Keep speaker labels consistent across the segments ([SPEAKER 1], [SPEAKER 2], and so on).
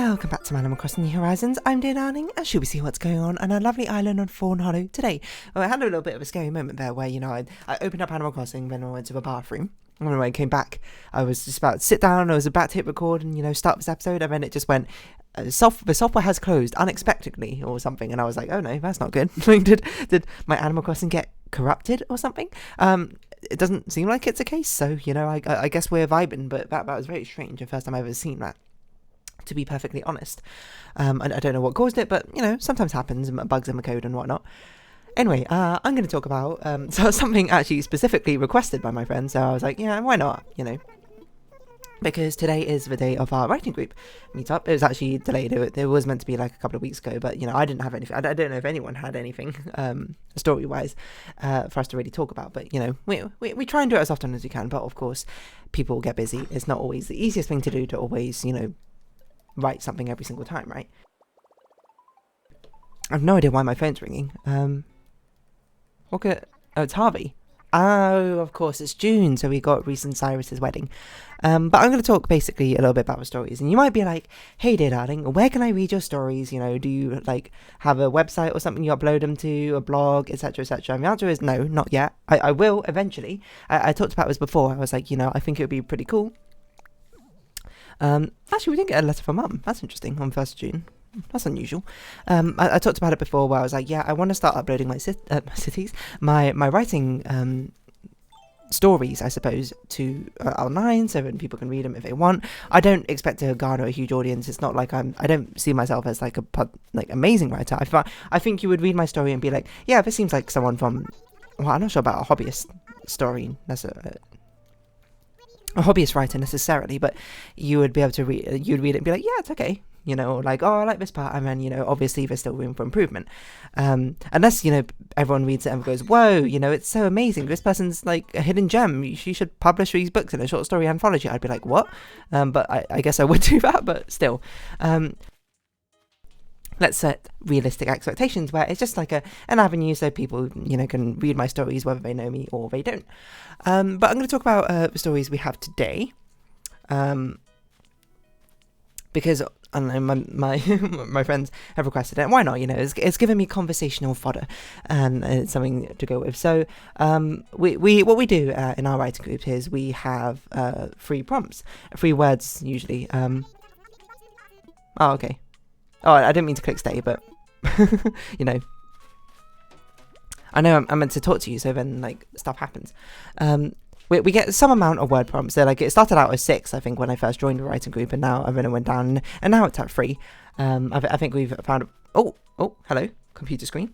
[SPEAKER 1] Welcome back to Animal Crossing New Horizons. I'm dear darling, and shall we see what's going on our lovely island on Fawnhollow today? Well, I had a little bit of a scary moment there where, I opened up Animal Crossing, then I went to the bathroom, and when I came back, I was just about to sit down, I was about to hit record and, start this episode, and then it just went, the software has closed unexpectedly or something, and I was like, oh no, that's not good. Did my Animal Crossing get corrupted or something? It doesn't seem like it's a case, so, I guess we're vibing, but that was very strange, the first time I've ever seen that, to be perfectly honest. I don't know what caused it, but, sometimes happens, bugs in the code and whatnot. Anyway, I'm going to talk about something actually specifically requested by my friends, so I was like, yeah, why not, because today is the day of our writing group meetup. It was actually delayed. It was meant to be like a couple of weeks ago, but I didn't have anything. I don't know if anyone had anything story-wise for us to really talk about. But we try and do it as often as we can. But of course, people get busy. It's not always the easiest thing to do to always write something every single time, right? I have no idea why my phone's ringing. Look at it's Harvey. Oh, of course, it's June, so we got Reese and Cyrus's wedding. But I'm going to talk basically a little bit about the stories. And you might be like, hey, dear darling, where can I read your stories? Do you, have a website or something you upload them to, a blog, etc., etc.? And the answer is no, not yet. I will eventually. I talked about this before. I was like, I think it would be pretty cool. Actually, we didn't get a letter from Mum. That's interesting, on 1st of June. That's unusual. I talked about it before where I was like, yeah, I want to start uploading my writing stories, I suppose, to online so that people can read them if they want. I don't expect to garner a huge audience. It's not like I don't see myself as like amazing writer. I think you would read my story and be like, yeah, this seems like someone from, well, I'm not sure about a hobbyist story, a hobbyist writer necessarily, but you would be able to read, you'd read it and be like, yeah, it's okay. Oh, I like this part, and then, obviously there's still room for improvement. Unless, everyone reads it and goes, whoa, it's so amazing. This person's like a hidden gem. She should publish these books in a short story anthology. I'd be like, what? But I guess I would do that, but still. Let's set realistic expectations where it's just like an avenue so people, can read my stories whether they know me or they don't. But I'm going to talk about the stories we have today. Because I don't know, my friends have requested it. Why not? It's given me conversational fodder, and it's something to go with. So, we what we do in our writing group is we have 3 prompts, 3 words usually. Oh, okay. Oh, I didn't mean to click stay, but I know I'm meant to talk to you, so then stuff happens. We get some amount of word prompts. They're it started out as 6, I think, when I first joined the writing group, and now it went down, and now it's at 3. I think we've found. Oh, hello, computer screen.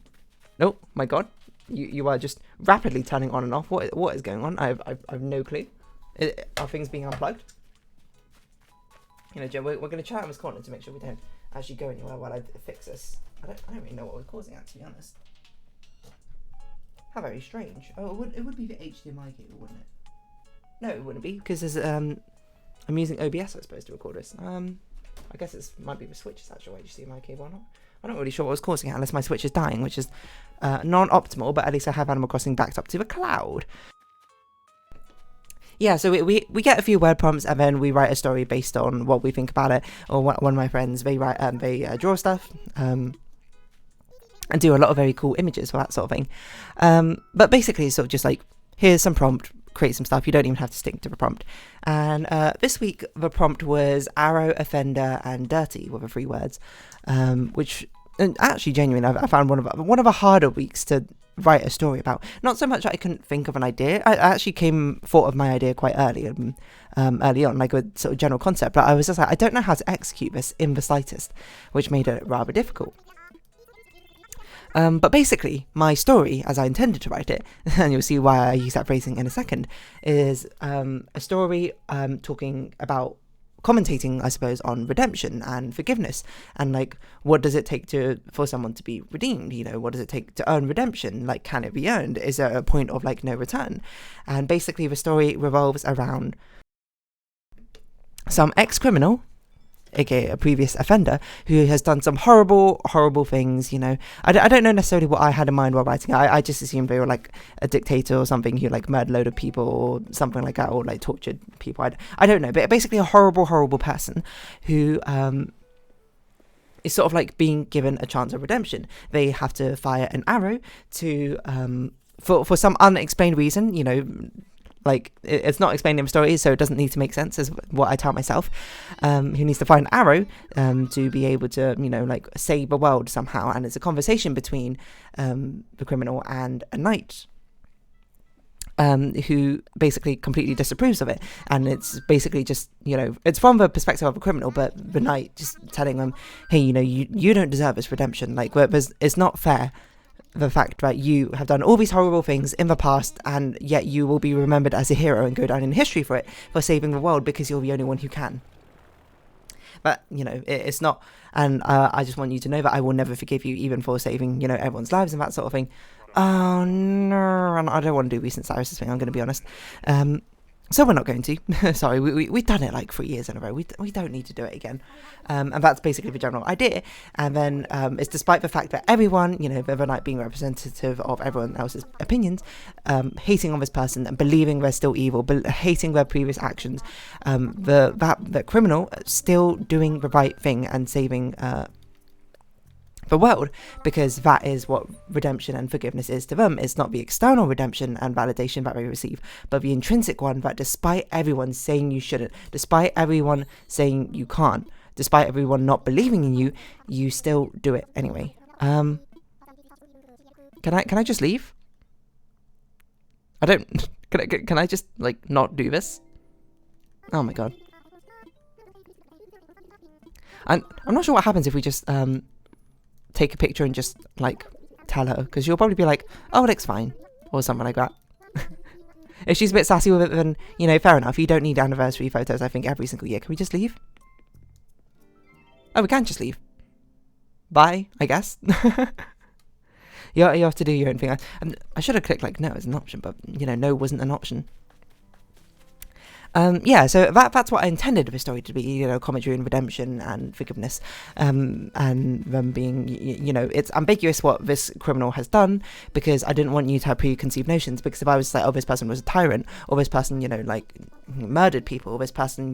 [SPEAKER 1] Oh my God, you are just rapidly turning on and off. What is going on? I've no clue. Are things being unplugged? Joe, we're going to chat in this corner to make sure we don't actually go anywhere while I fix this. I don't really know what we're causing it, to be honest. How very strange. Oh, it would be the HDMI cable, wouldn't it? No, it wouldn't be, because there's I'm using OBS, I suppose, to record this. I guess it might be the Switch's actual HDMI cable or not. I'm not really sure what was causing it, unless my Switch is dying, which is non-optimal, but at least I have Animal Crossing backed up to the cloud. Yeah, so we get a few word prompts, and then we write a story based on what we think about it. Or one of my friends, they draw stuff, and do a lot of very cool images for that sort of thing. But basically, it's sort of just here's some prompt, create some stuff. You don't even have to stick to the prompt. And this week, the prompt was arrow, offender, and dirty, with the 3 words, which, and actually, genuinely, I found one of the harder weeks to write a story about. Not so much that I couldn't think of an idea. I actually thought of my idea quite early on, a sort of general concept, but I was just I don't know how to execute this in the slightest, which made it rather difficult. But basically, my story, as I intended to write it, and you'll see why I use that phrasing in a second, is a story talking about commentating, I suppose, on redemption and forgiveness, and what does it take for someone to be redeemed? What does it take to earn redemption? Can it be earned? Is there a point of no return? And basically, the story revolves around some ex-criminal, aka a previous offender, who has done some horrible things. I don't know necessarily what I had in mind while writing it. I just assumed they were a dictator or something who murdered a load of people or something like that, or tortured people. I don't know, but basically a horrible person who it's sort of like being given a chance of redemption. They have to fire an arrow to for some unexplained reason, like it's not explained in the story, so it doesn't need to make sense, is what I tell myself. He needs to find an arrow to be able to, like save the world somehow. And it's a conversation between the criminal and a knight who basically completely disapproves of it. And it's basically just, it's from the perspective of a criminal, but the knight just telling them, hey, you don't deserve this redemption. Like, it's not fair, the fact that you have done all these horrible things in the past, and yet you will be remembered as a hero and go down in history for it, for saving the world, because you're the only one who can. But, it's not, and I just want you to know that I will never forgive you, even for saving, everyone's lives and that sort of thing. Oh, no, and I don't want to do recent Cyrus's thing, I'm going to be honest. So we're not going to. Sorry, we've done it like 3 years in a row. We don't need to do it again. And that's basically the general idea. And then it's despite the fact that everyone, the other night being representative of everyone else's opinions, hating on this person and believing they're still evil, hating their previous actions, the criminal still doing the right thing and saving the world, because that is what redemption and forgiveness is to them. It's not the external redemption and validation that they receive, but the intrinsic one, that despite everyone saying you shouldn't, despite everyone saying you can't, despite everyone not believing in you, you still do it anyway. Can I just leave? I don't. Can I just like not do this? Oh my god. I'm not sure what happens if we just take a picture and just like tell her, because she'll probably be like, oh, it looks fine, or something like that. If she's a bit sassy with it, then fair enough. You don't need anniversary photos, I think, every single year. Can we just leave? Oh, we can just leave. Bye, I guess. You have to do your own thing. I should have clicked like no as an option, but no wasn't an option. Yeah, so that's what I intended the story to be, commentary and redemption and forgiveness, and them being, it's ambiguous what this criminal has done, because I didn't want you to have preconceived notions, because if I was like, oh, this person was a tyrant, or this person, like, murdered people, or this person,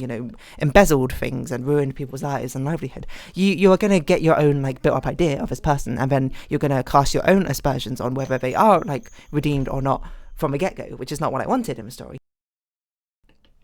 [SPEAKER 1] embezzled things and ruined people's lives and livelihood, you are going to get your own, like, built-up idea of this person, and then you're going to cast your own aspersions on whether they are, like, redeemed or not from the get-go, which is not what I wanted in the story.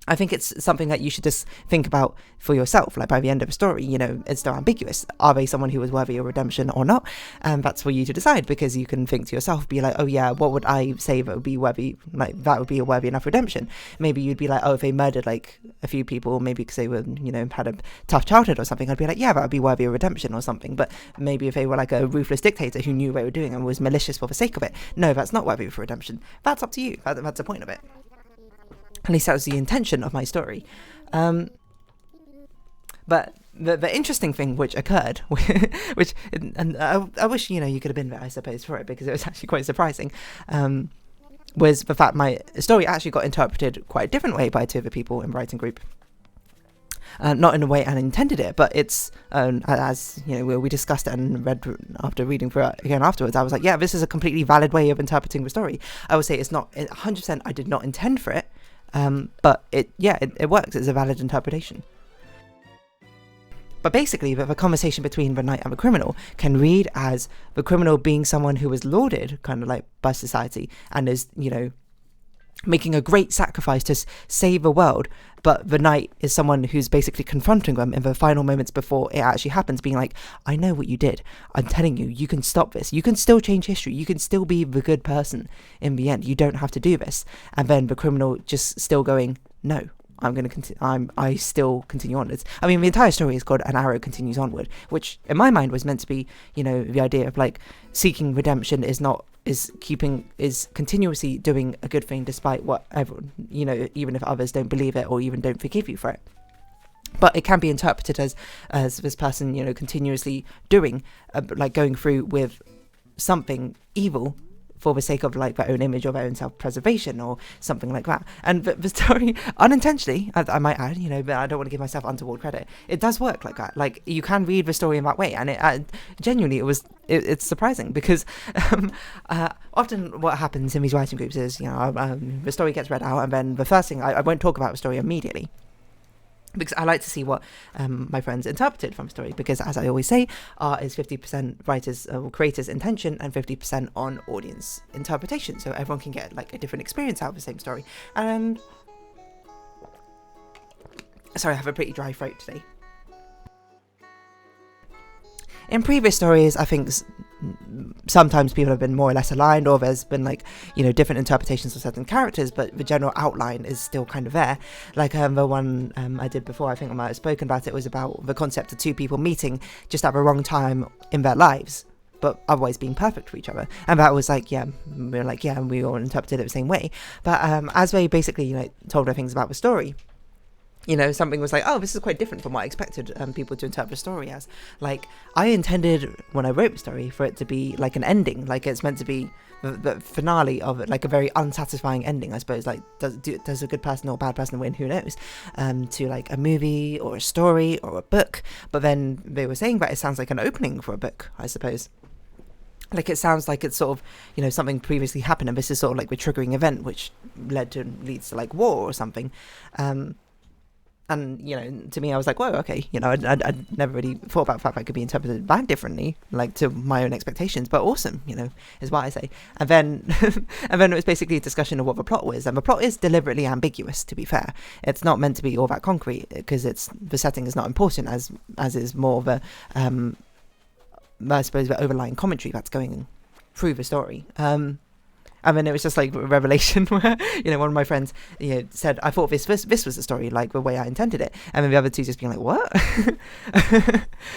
[SPEAKER 1] I think it's something that you should just think about for yourself. Like, by the end of the story, it's still ambiguous. Are they someone who was worthy of redemption or not? And that's for you to decide, because you can think to yourself, be like, oh yeah, what would I say that would be worthy, like that would be a worthy enough redemption? Maybe you'd be like, oh, if they murdered like a few people, maybe because they were, had a tough childhood or something, I'd be like, yeah, that would be worthy of redemption or something. But maybe if they were like a ruthless dictator who knew what they were doing and was malicious for the sake of it, no, that's not worthy of redemption. That's up to you. That's the point of it. At least that was the intention of my story. But the interesting thing which occurred, which, and I wish, you could have been there, I suppose, for it, because it was actually quite surprising, was the fact my story actually got interpreted quite a different way by two of the people in the writing group. Not in a way I intended it, but it's, as, we discussed it and read after reading through it again afterwards, I was like, yeah, this is a completely valid way of interpreting the story. I would say it's not 100%, I did not intend for it, but it works. It's a valid interpretation. But basically, the conversation between the knight and the criminal can read as the criminal being someone who is lauded, kind of like, by society, and is, making a great sacrifice to save the world, but the knight is someone who's basically confronting them in the final moments before it actually happens, being like, I know what you did. I'm telling you, you can stop this. You can still change history. You can still be the good person in the end. You don't have to do this. And then the criminal just still going, no, I'm going to continue. I still continue onwards. I mean, the entire story is called An Arrow Continues Onward, which in my mind was meant to be, the idea of like seeking redemption is continuously doing a good thing despite what everyone, even if others don't believe it or even don't forgive you for it. But it can be interpreted as this person, continuously doing, like going through with something evil for the sake of like their own image or their own self-preservation or something like that. And the story, unintentionally, I might add, but I don't want to give myself untoward credit, it does work like that. Like, you can read the story in that way, and it genuinely, it's surprising, because often what happens in these writing groups is, the story gets read out, and then the first thing, I won't talk about the story immediately, because I like to see what my friends interpreted from a story, because as I always say, art is 50% writers or creators' intention and 50% on audience interpretation, so everyone can get like a different experience out of the same story. And sorry, I have a pretty dry throat today. In previous stories, I think sometimes people have been more or less aligned, or there's been like, you know, different interpretations of certain characters, but the general outline is still kind of there. Like the one I did before, I think I might have spoken about it, was about the concept of two people meeting just at the wrong time in their lives, but otherwise being perfect for each other. And that was like, yeah, we were like, yeah, and we all interpreted it the same way. But as we basically, you know, told her things about the story, you know, something was like, oh, this is quite different from what I expected people to interpret the story as. Like, I intended, when I wrote the story, for it to be like an ending. Like, it's meant to be the finale of it, like a very unsatisfying ending, I suppose. Like, does a good person or a bad person win? Who knows? To like a movie or a story or a book. But then they were saying that it sounds like an opening for a book, I suppose. Like, it sounds like it's sort of, you know, something previously happened, and this is sort of like the triggering event which leads to like war or something. And, you know, to me, I was like, whoa, okay, you know, I'd never really thought about the fact that it could be interpreted that differently, like to my own expectations, but awesome, you know, is what I say. And then, and then it was basically a discussion of what the plot was, and the plot is deliberately ambiguous, to be fair. It's not meant to be all that concrete, because the setting is not important, as is more of a, I suppose, the overlying commentary that's going through the story. And then it was just like a revelation where, you know, one of my friends, you know, said, I thought this was the story, like the way I intended it. And then the other two just being like, what?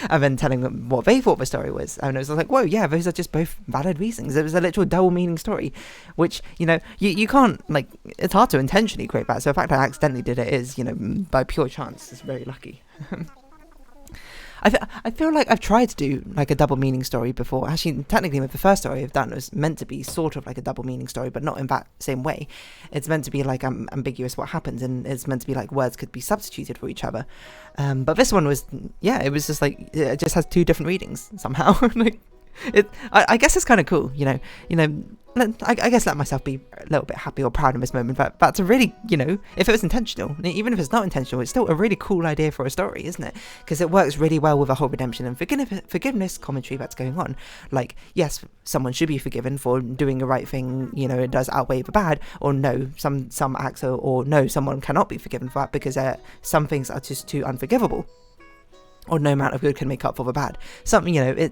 [SPEAKER 1] And then telling them what they thought the story was. And it was like, whoa, yeah, those are just both valid reasons. It was a literal double meaning story, which, you know, you can't, like, it's hard to intentionally create that. So the fact I accidentally did it is, you know, by pure chance, is very lucky. I feel like I've tried to do like a double meaning story before. Actually, technically, with the first story I've done, it was meant to be sort of like a double meaning story, but not in that same way. It's meant to be like ambiguous what happens, and it's meant to be like words could be substituted for each other. But this one was, yeah, it was just like, it just has two different readings somehow. Like, I guess it's kind of cool, you know. I guess let myself be a little bit happy or proud in this moment. But that's a really, you know, if it was intentional, even if it's not intentional, it's still a really cool idea for a story, isn't it? Because it works really well with the whole redemption and forgiveness commentary that's going on. Like, yes, someone should be forgiven for doing the right thing, you know, it does outweigh the bad, or no, some acts or no, someone cannot be forgiven for that because some things are just too unforgivable, or no amount of good can make up for the bad. Something, you know,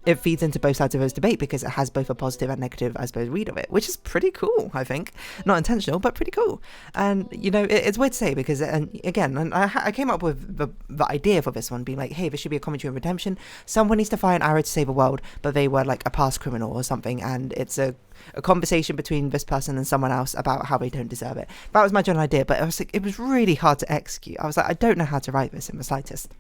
[SPEAKER 1] it feeds into both sides of this debate because it has both a positive and negative, I suppose, read of it, which is pretty cool, I think. Not intentional, but pretty cool. And, you know, it's weird to say because, and again, I came up with the idea for this one being like, hey, this should be a commentary on redemption. Someone needs to fire an arrow to save the world, but they were like a past criminal or something, and it's a conversation between this person and someone else about how they don't deserve it. That was my general idea, but it was really hard to execute. I was like, I don't know how to write this in the slightest.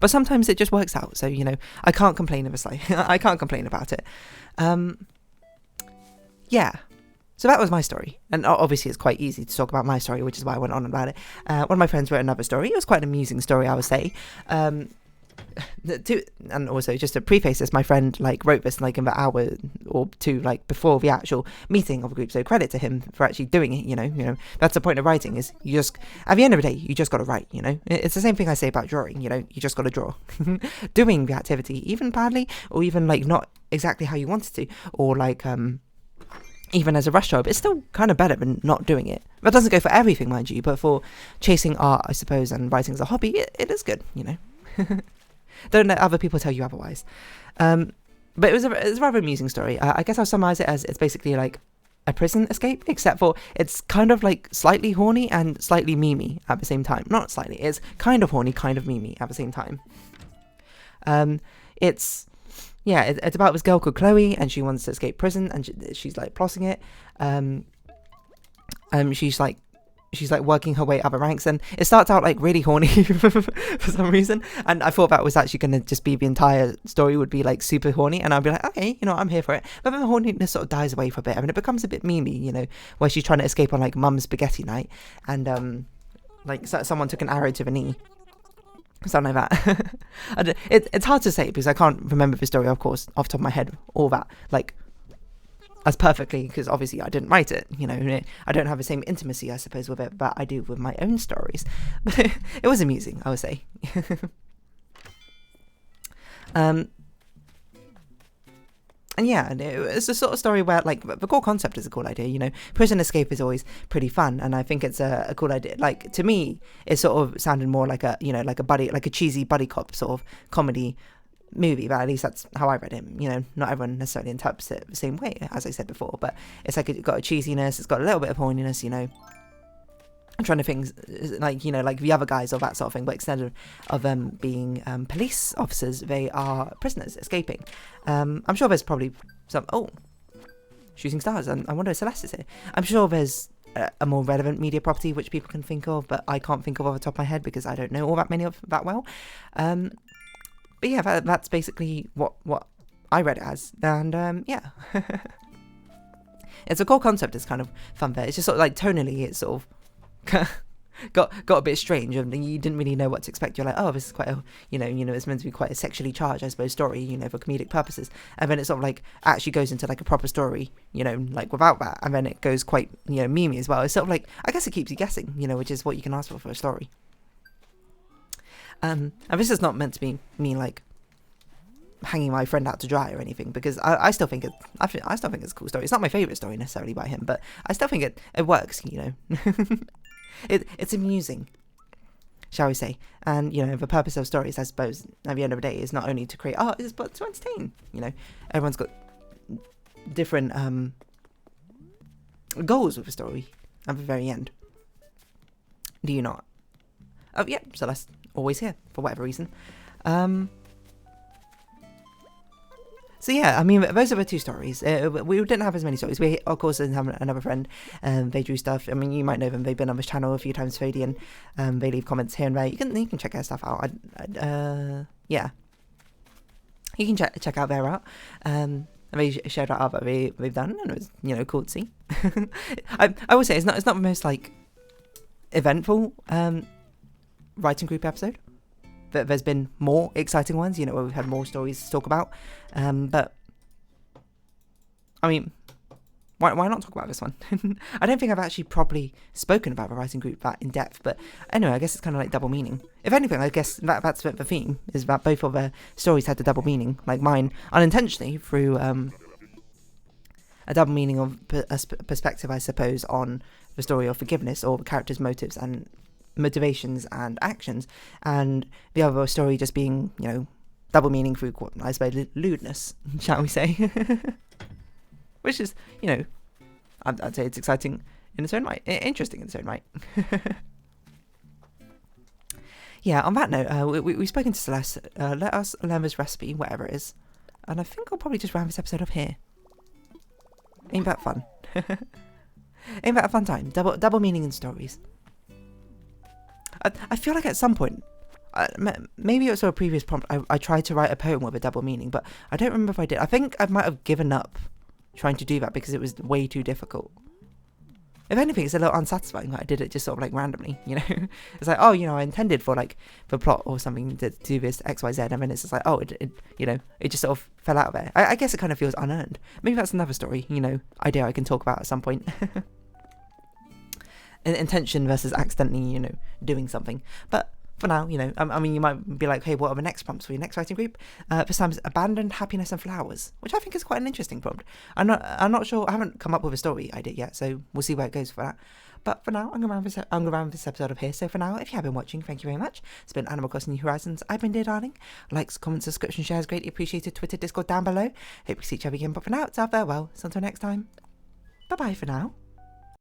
[SPEAKER 1] But sometimes it just works out, so, you know, I can't complain of I can't complain about it. Yeah, so that was my story, and obviously it's quite easy to talk about my story, which is why I went on about it. One of my friends wrote another story. It was quite an amusing story, I would say. And also, just to preface this, my friend like wrote this like in the hour or two like before the actual meeting of the group, so credit to him for actually doing it. You know that's the point of writing, is you just, at the end of the day, you just got to write. You know, it's the same thing I say about drawing. You know, you just got to draw. Doing the activity, even badly, or even like not exactly how you wanted to, or like even as a rush job, it's still kind of better than not doing it. That doesn't go for everything, mind you, but for chasing art, I suppose, and writing as a hobby, it is good. You know. Don't let other people tell you otherwise. But it was a rather amusing story. I guess I'll summarize it as it's basically like a prison escape, except for it's kind of like slightly horny and slightly memey at the same time. Not slightly, it's kind of horny, kind of memey at the same time. It's about this girl called Chloe, and she wants to escape prison, and she's like plotting it. She's like working her way up the ranks, and it starts out like really horny for some reason, and I thought that was actually going to just be the entire story would be like super horny, and I'd be like, okay, you know, I'm here for it. But then the horniness sort of dies away for a bit, and it becomes a bit memey, you know, where she's trying to escape on like mum's spaghetti night, and like someone took an arrow to the knee, something like that. It's hard to say because I can't remember the story, of course, off the top of my head, all that like as perfectly, because obviously I didn't write it, you know. I don't have the same intimacy, I suppose, with it, but I do with my own stories. But it was amusing, I would say. And yeah, it's a sort of story where, like, the core concept is a cool idea, you know. Prison escape is always pretty fun, and I think it's a cool idea. Like, to me, it sort of sounded more like a, you know, like a cheesy buddy cop sort of comedy movie, but at least that's how I read it. You know, not everyone necessarily interprets it the same way, as I said before, but it's like it's got a cheesiness, it's got a little bit of horniness, you know. I'm trying to think, like, you know, like the other guys or that sort of thing, but instead of them being police officers, they are prisoners escaping. I'm sure there's probably some... Oh, shooting stars. I wonder if Celeste is here. I'm sure there's a more relevant media property which people can think of, but I can't think of off the top of my head because I don't know all that many of that well. But yeah, that's basically what I read it as. And yeah. It's a core concept. It's kind of fun there. It's just sort of like tonally, it's sort of got a bit strange, and you didn't really know what to expect. You're like, oh, this is quite a, you know, it's meant to be quite a sexually charged, I suppose, story, you know, for comedic purposes, and then it sort of like actually goes into like a proper story, you know, like without that, and then it goes quite, you know, memey as well. It's sort of like, I guess it keeps you guessing, you know, which is what you can ask for a story. And this is not meant to be me like hanging my friend out to dry or anything, because I still think I still think it's a cool story. It's not my favourite story necessarily by him, but I still think it works, you know. It's amusing, shall we say. And, you know, the purpose of stories, I suppose, at the end of the day, is not only to create art, but to entertain. You know, everyone's got different goals with a story at the very end. Do you not? Oh, yeah, Celeste, always here, for whatever reason. So yeah, I mean, those are the two stories. We didn't have as many stories. We, of course, didn't have another friend. They drew stuff. I mean, you might know them. They've been on this channel a few times, Fodian. They leave comments here and there. You can check their stuff out. Yeah. You can check out their art. They shared out art that they've done, and it was, you know, cool to see. I will say, it's not the most, like, eventful writing group episode. There's been more exciting ones, you know, where we've had more stories to talk about. But, I mean, why not talk about this one? I don't think I've actually properly spoken about the writing group that in depth. But anyway, I guess it's kind of like double meaning. If anything, I guess that's the theme, is that both of their stories had a double meaning. Like mine, unintentionally, through a double meaning of a perspective, I suppose, on the story of forgiveness, or the character's motives and motivations and actions, and the other story just being, you know, double meaning through, I suppose, lewdness, shall we say. Which is, you know, I'd say it's exciting in its own right, interesting in its own right. Yeah, on that note, we've spoken to Celeste. Let us learn this recipe, whatever it is, and I think I'll probably just round this episode up here. Ain't that fun? Ain't that a fun time? Double meaning in stories. I feel like at some point, maybe it was a previous prompt, I tried to write a poem with a double meaning, but I don't remember if I did. I think I might have given up trying to do that because it was way too difficult. If anything, it's a little unsatisfying that I did it just sort of like randomly, you know. It's like, oh, you know, I intended for like the plot or something to do this X, Y, Z, and then it's just like, oh, it you know, it just sort of fell out of there. I guess it kind of feels unearned. Maybe that's another story, you know, idea I can talk about at some point. Intention versus accidentally, you know, doing something. But for now, you know, I mean, you might be like, hey, what are the next prompts for your next writing group? This time it's abandoned, happiness and flowers, which I think is quite an interesting prompt. I'm not sure, I haven't come up with a story idea yet, so we'll see where it goes for that. But for now, I'm gonna round this episode up here. So for now, if you have been watching, thank you very much. It's been Animal Crossing New Horizons. I've been Dear Darling. Likes, comments, subscription, shares, greatly appreciated. Twitter, Discord down below. Hope we see each other again. But for now, it's our farewell. So until next time, bye bye for now.